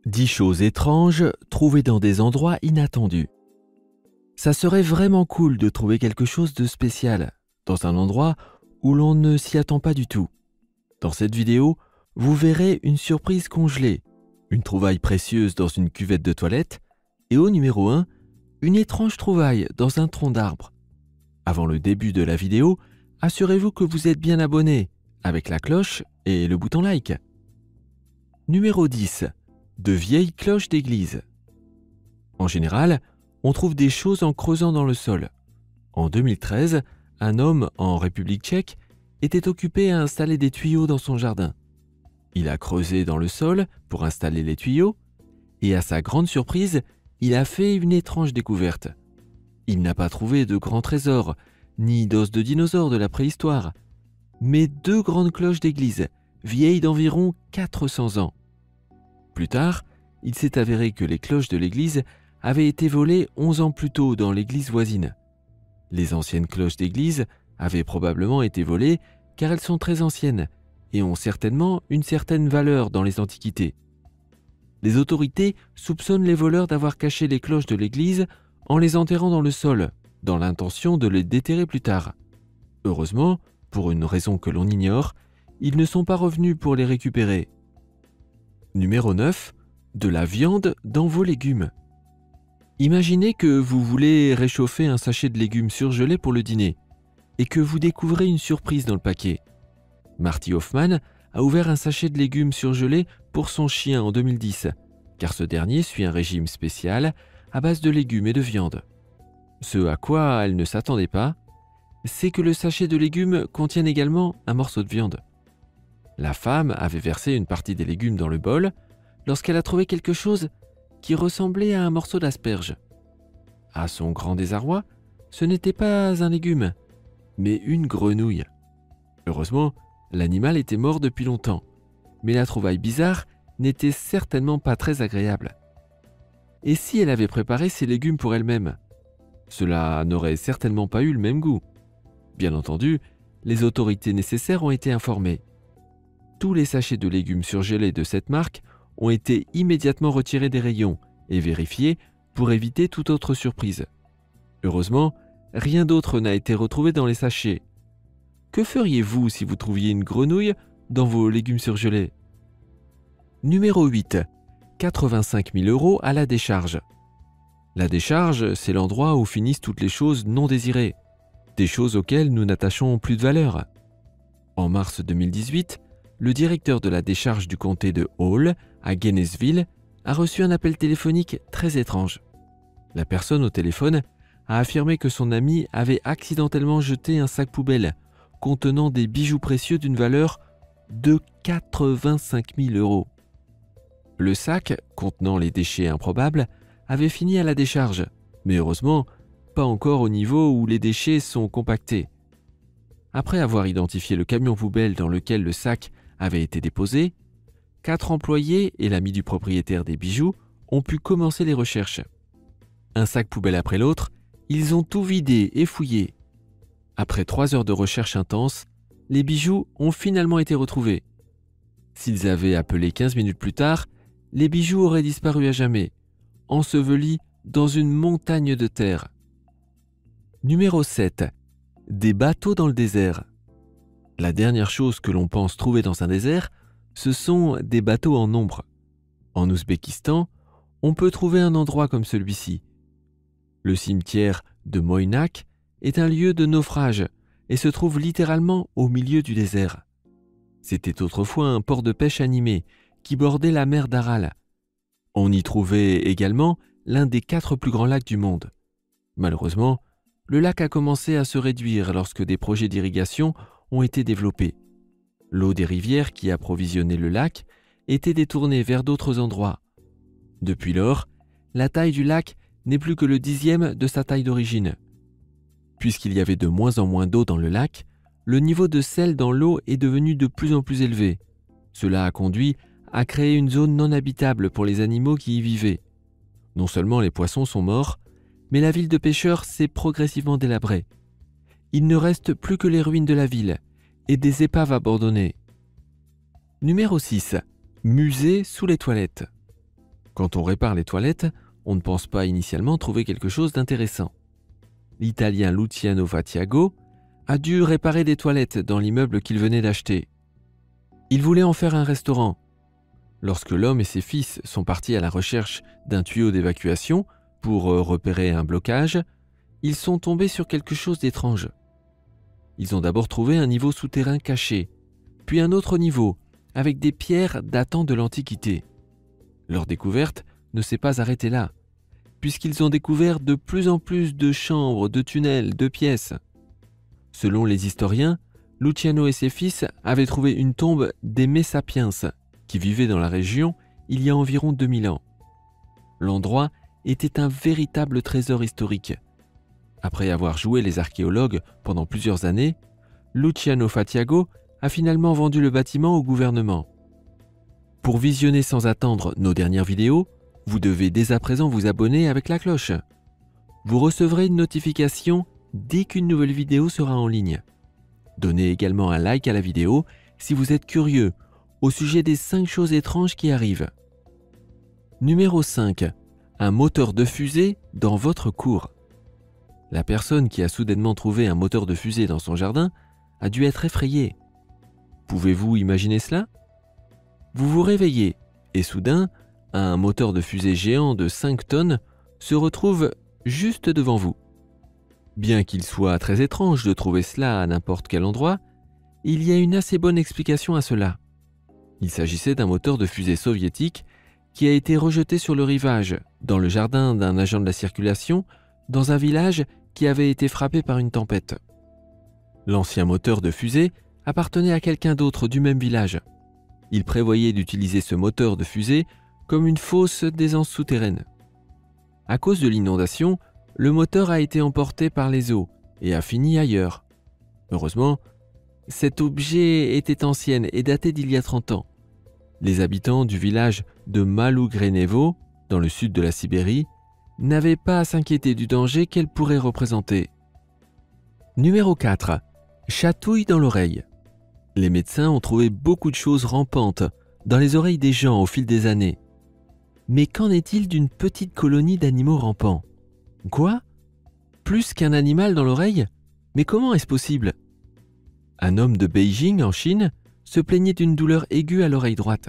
10 choses étranges trouvées dans des endroits inattendus. Ça serait vraiment cool de trouver quelque chose de spécial dans un endroit où l'on ne s'y attend pas du tout. Dans cette vidéo, vous verrez une surprise congelée, une trouvaille précieuse dans une cuvette de toilette et au numéro 1, une étrange trouvaille dans un tronc d'arbre. Avant le début de la vidéo, assurez-vous que vous êtes bien abonné avec la cloche et le bouton like. Numéro 10. De vieilles cloches d'église. En général, on trouve des choses en creusant dans le sol. En 2013, un homme en République tchèque était occupé à installer des tuyaux dans son jardin. Il a creusé dans le sol pour installer les tuyaux et à sa grande surprise, il a fait une étrange découverte. Il n'a pas trouvé de grands trésors, ni d'os de dinosaures de la préhistoire, mais 2 grandes cloches d'église, vieilles d'environ 400 ans. Plus tard, il s'est avéré que les cloches de l'église avaient été volées 11 ans plus tôt dans l'église voisine. Les anciennes cloches d'église avaient probablement été volées car elles sont très anciennes et ont certainement une certaine valeur dans les antiquités. Les autorités soupçonnent les voleurs d'avoir caché les cloches de l'église en les enterrant dans le sol, dans l'intention de les déterrer plus tard. Heureusement, pour une raison que l'on ignore, ils ne sont pas revenus pour les récupérer. Numéro 9. De la viande dans vos légumes. Imaginez que vous voulez réchauffer un sachet de légumes surgelés pour le dîner et que vous découvrez une surprise dans le paquet. Marty Hoffman a ouvert un sachet de légumes surgelés pour son chien en 2010, car ce dernier suit un régime spécial à base de légumes et de viande. Ce à quoi elle ne s'attendait pas, c'est que le sachet de légumes contienne également un morceau de viande. La femme avait versé une partie des légumes dans le bol lorsqu'elle a trouvé quelque chose qui ressemblait à un morceau d'asperge. À son grand désarroi, ce n'était pas un légume, mais une grenouille. Heureusement, l'animal était mort depuis longtemps, mais la trouvaille bizarre n'était certainement pas très agréable. Et si elle avait préparé ses légumes pour elle-même? Cela n'aurait certainement pas eu le même goût. Bien entendu, les autorités nécessaires ont été informées. Tous les sachets de légumes surgelés de cette marque ont été immédiatement retirés des rayons et vérifiés pour éviter toute autre surprise. Heureusement, rien d'autre n'a été retrouvé dans les sachets. Que feriez-vous si vous trouviez une grenouille dans vos légumes surgelés? Numéro 8. 85 000 € à la décharge. La décharge, c'est l'endroit où finissent toutes les choses non désirées, des choses auxquelles nous n'attachons plus de valeur. En mars 2018, le directeur de la décharge du comté de Hall, à Gainesville, a reçu un appel téléphonique très étrange. La personne au téléphone a affirmé que son ami avait accidentellement jeté un sac poubelle contenant des bijoux précieux d'une valeur de 85 000 €. Le sac, contenant les déchets improbables, avait fini à la décharge, mais heureusement, pas encore au niveau où les déchets sont compactés. Après avoir identifié le camion poubelle dans lequel le sac avait été déposé, 4 employés et l'ami du propriétaire des bijoux ont pu commencer les recherches. Un sac poubelle après l'autre, ils ont tout vidé et fouillé. Après 3 heures de recherche intense, les bijoux ont finalement été retrouvés. S'ils avaient appelé 15 minutes plus tard, les bijoux auraient disparu à jamais, ensevelis dans une montagne de terre. Numéro 7. Des bateaux dans le désert. La dernière chose que l'on pense trouver dans un désert, ce sont des bateaux en nombre. En Ouzbékistan, on peut trouver un endroit comme celui-ci. Le cimetière de Moynak est un lieu de naufrage et se trouve littéralement au milieu du désert. C'était autrefois un port de pêche animé qui bordait la mer d'Aral. On y trouvait également l'un des 4 plus grands lacs du monde. Malheureusement, le lac a commencé à se réduire lorsque des projets d'irrigation ont été développés. L'eau des rivières qui approvisionnaient le lac était détournée vers d'autres endroits. Depuis lors, la taille du lac n'est plus que le 10e de sa taille d'origine. Puisqu'il y avait de moins en moins d'eau dans le lac, le niveau de sel dans l'eau est devenu de plus en plus élevé. Cela a conduit à créer une zone non habitable pour les animaux qui y vivaient. Non seulement les poissons sont morts, mais la ville de pêcheurs s'est progressivement délabrée. Il ne reste plus que les ruines de la ville et des épaves abandonnées. Numéro 6. Musée sous les toilettes. Quand on répare les toilettes, on ne pense pas initialement trouver quelque chose d'intéressant. L'Italien Luciano Fatiago a dû réparer des toilettes dans l'immeuble qu'il venait d'acheter. Il voulait en faire un restaurant. Lorsque l'homme et ses fils sont partis à la recherche d'un tuyau d'évacuation pour repérer un blocage, ils sont tombés sur quelque chose d'étrange. Ils ont d'abord trouvé un niveau souterrain caché, puis un autre niveau avec des pierres datant de l'Antiquité. Leur découverte ne s'est pas arrêtée là, puisqu'ils ont découvert de plus en plus de chambres, de tunnels, de pièces. Selon les historiens, Luciano et ses fils avaient trouvé une tombe des Messapiens qui vivaient dans la région il y a environ 2000 ans. L'endroit était un véritable trésor historique. Après avoir joué les archéologues pendant plusieurs années, Luciano Fatiago a finalement vendu le bâtiment au gouvernement. Pour visionner sans attendre nos dernières vidéos, vous devez dès à présent vous abonner avec la cloche. Vous recevrez une notification dès qu'une nouvelle vidéo sera en ligne. Donnez également un like à la vidéo si vous êtes curieux au sujet des 5 choses étranges qui arrivent. Numéro 5. Un moteur de fusée dans votre cour. La personne qui a soudainement trouvé un moteur de fusée dans son jardin a dû être effrayée. Pouvez-vous imaginer cela? Vous vous réveillez et soudain, un moteur de fusée géant de 5 tonnes se retrouve juste devant vous. Bien qu'il soit très étrange de trouver cela à n'importe quel endroit, il y a une assez bonne explication à cela. Il s'agissait d'un moteur de fusée soviétique qui a été rejeté sur le rivage, dans le jardin d'un agent de la circulation, dans un village qui avait été frappé par une tempête. L'ancien moteur de fusée appartenait à quelqu'un d'autre du même village. Il prévoyait d'utiliser ce moteur de fusée comme une fausse d'aisance souterraine. À cause de l'inondation, le moteur a été emporté par les eaux et a fini ailleurs. Heureusement, cet objet était ancien et daté d'il y a 30 ans. Les habitants du village de Malugrenevo, dans le sud de la Sibérie, n'avaient pas à s'inquiéter du danger qu'elle pourrait représenter. Numéro 4. Chatouille dans l'oreille. Les médecins ont trouvé beaucoup de choses rampantes dans les oreilles des gens au fil des années. Mais qu'en est-il d'une petite colonie d'animaux rampants? Quoi? Plus qu'un animal dans l'oreille? Mais comment est-ce possible? Un homme de Beijing, en Chine, se plaignait d'une douleur aiguë à l'oreille droite.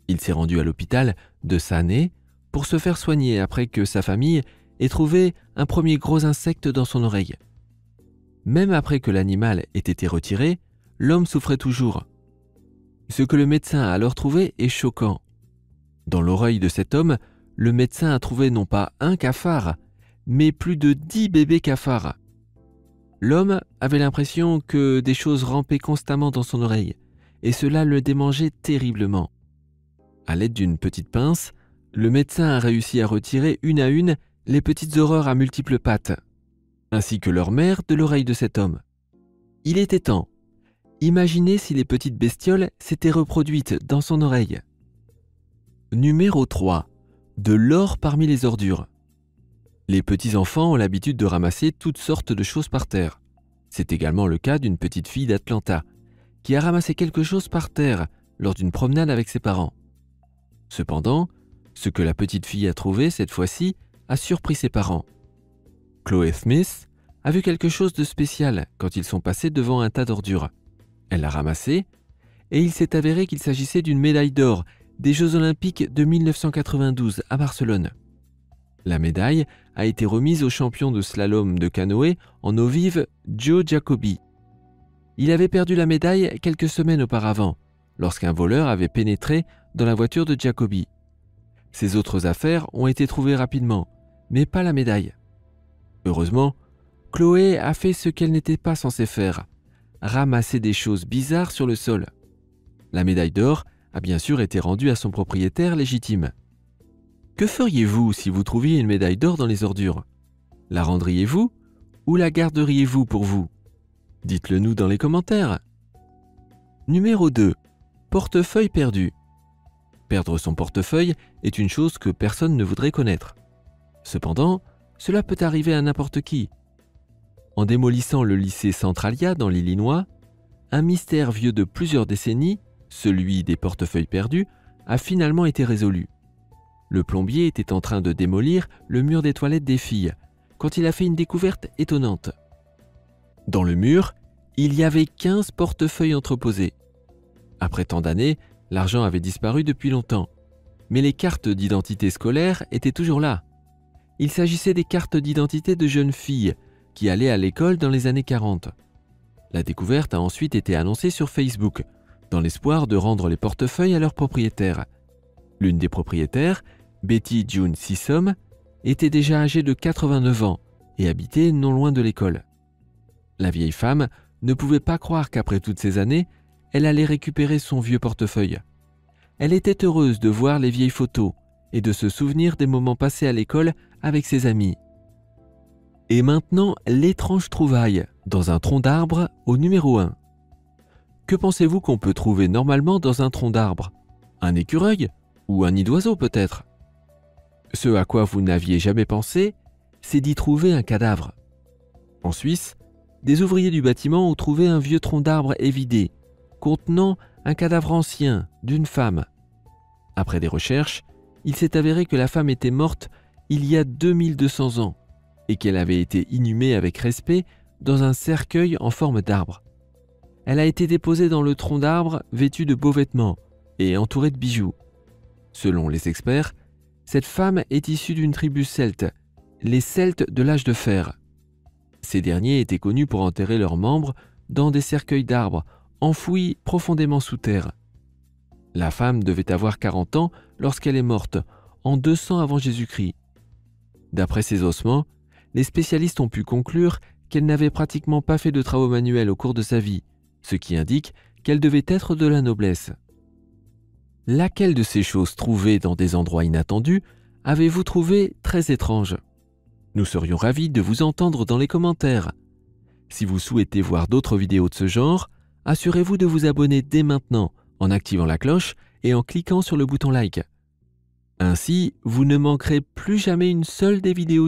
Il s'est rendu à l'hôpital de San'e pour se faire soigner après que sa famille ait trouvé un premier gros insecte dans son oreille. Même après que l'animal ait été retiré, l'homme souffrait toujours. Ce que le médecin a alors trouvé est choquant. Dans l'oreille de cet homme, le médecin a trouvé non pas un cafard, mais plus de 10 bébés cafards. L'homme avait l'impression que des choses rampaient constamment dans son oreille, et cela le démangeait terriblement. À l'aide d'une petite pince, le médecin a réussi à retirer une à une les petites horreurs à multiples pattes, ainsi que leur mère de l'oreille de cet homme. Il était temps. Imaginez si les petites bestioles s'étaient reproduites dans son oreille. Numéro 3. De l'or parmi les ordures. Les petits-enfants ont l'habitude de ramasser toutes sortes de choses par terre. C'est également le cas d'une petite fille d'Atlanta, qui a ramassé quelque chose par terre lors d'une promenade avec ses parents. Cependant, ce que la petite fille a trouvé cette fois-ci a surpris ses parents. Chloé Smith a vu quelque chose de spécial quand ils sont passés devant un tas d'ordures. Elle l'a ramassé et il s'est avéré qu'il s'agissait d'une médaille d'or des Jeux Olympiques de 1992 à Barcelone. La médaille a été remise au champion de slalom de canoë en eau vive Joe Jacoby. Il avait perdu la médaille quelques semaines auparavant, lorsqu'un voleur avait pénétré dans la voiture de Jacoby. Ses autres affaires ont été trouvées rapidement, mais pas la médaille. Heureusement, Chloé a fait ce qu'elle n'était pas censée faire, ramasser des choses bizarres sur le sol. La médaille d'or a bien sûr été rendue à son propriétaire légitime. Que feriez-vous si vous trouviez une médaille d'or dans les ordures? La rendriez-vous ou la garderiez-vous pour vous? Dites-le nous dans les commentaires. Numéro 2. Portefeuille perdu. Perdre son portefeuille est une chose que personne ne voudrait connaître. Cependant, cela peut arriver à n'importe qui. En démolissant le lycée Centralia dans l'Illinois, un mystère vieux de plusieurs décennies, celui des portefeuilles perdus, a finalement été résolu. Le plombier était en train de démolir le mur des toilettes des filles quand il a fait une découverte étonnante. Dans le mur, il y avait 15 portefeuilles entreposés. Après tant d'années, l'argent avait disparu depuis longtemps, mais les cartes d'identité scolaire étaient toujours là. Il s'agissait des cartes d'identité de jeunes filles qui allaient à l'école dans les années 40. La découverte a ensuite été annoncée sur Facebook, dans l'espoir de rendre les portefeuilles à leurs propriétaires. L'une des propriétaires, Betty June Sissom, était déjà âgée de 89 ans et habitait non loin de l'école. La vieille femme ne pouvait pas croire qu'après toutes ces années, elle allait récupérer son vieux portefeuille. Elle était heureuse de voir les vieilles photos et de se souvenir des moments passés à l'école avec ses amis. Et maintenant, l'étrange trouvaille dans un tronc d'arbre au numéro 1. Que pensez-vous qu'on peut trouver normalement dans un tronc d'arbre? Un écureuil? Ou un nid d'oiseau peut-être? Ce à quoi vous n'aviez jamais pensé, c'est d'y trouver un cadavre. En Suisse, des ouvriers du bâtiment ont trouvé un vieux tronc d'arbre évidé, contenant un cadavre ancien d'une femme. Après des recherches, il s'est avéré que la femme était morte il y a 2200 ans et qu'elle avait été inhumée avec respect dans un cercueil en forme d'arbre. Elle a été déposée dans le tronc d'arbre vêtue de beaux vêtements et entourée de bijoux. Selon les experts, cette femme est issue d'une tribu celte, les Celtes de l'âge de fer. Ces derniers étaient connus pour enterrer leurs membres dans des cercueils d'arbres enfouis profondément sous terre. La femme devait avoir 40 ans lorsqu'elle est morte, en 200 avant Jésus-Christ. D'après ses ossements, les spécialistes ont pu conclure qu'elle n'avait pratiquement pas fait de travaux manuels au cours de sa vie, ce qui indique qu'elle devait être de la noblesse. Laquelle de ces choses trouvées dans des endroits inattendus avez-vous trouvé très étrange? Nous serions ravis de vous entendre dans les commentaires. Si vous souhaitez voir d'autres vidéos de ce genre, assurez-vous de vous abonner dès maintenant en activant la cloche et en cliquant sur le bouton like. Ainsi, vous ne manquerez plus jamais une seule des vidéos